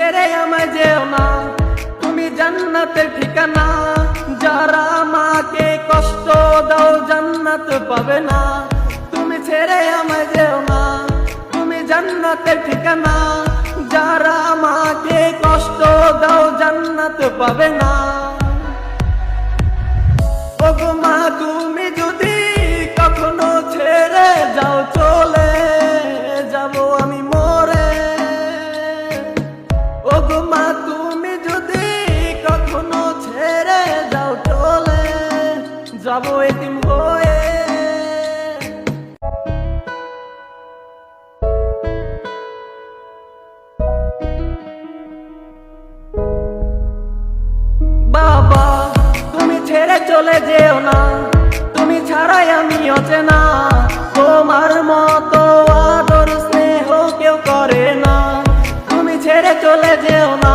ছেড়ে আমায় যেও না, তুমি জান্নাতের ঠিকানা। যারা আমাকে কষ্ট দাও জান্নাত পাবে না। তুমি ছেড়ে আমায় যেও না, তুমি জান্নাতের ঠিকানা। যারা আমাকে কষ্ট দাও জান্নাত পাবে না। ওগো মা তুমি যদি কখনো ছেড়ে যাও, চলে যাব আমি মরে। ওগো মা তুমি যদি কখনো ছেড়ে যাও, চলে যাব এতিম হয়ে। বাবা তুমি ছেড়ে চলে যেও না, তুমি ছাড়াই আমি অচেনা। তোমার মতো আদর স্নেহ কেউ করে না, তুমি ছেড়ে চলে যেও না।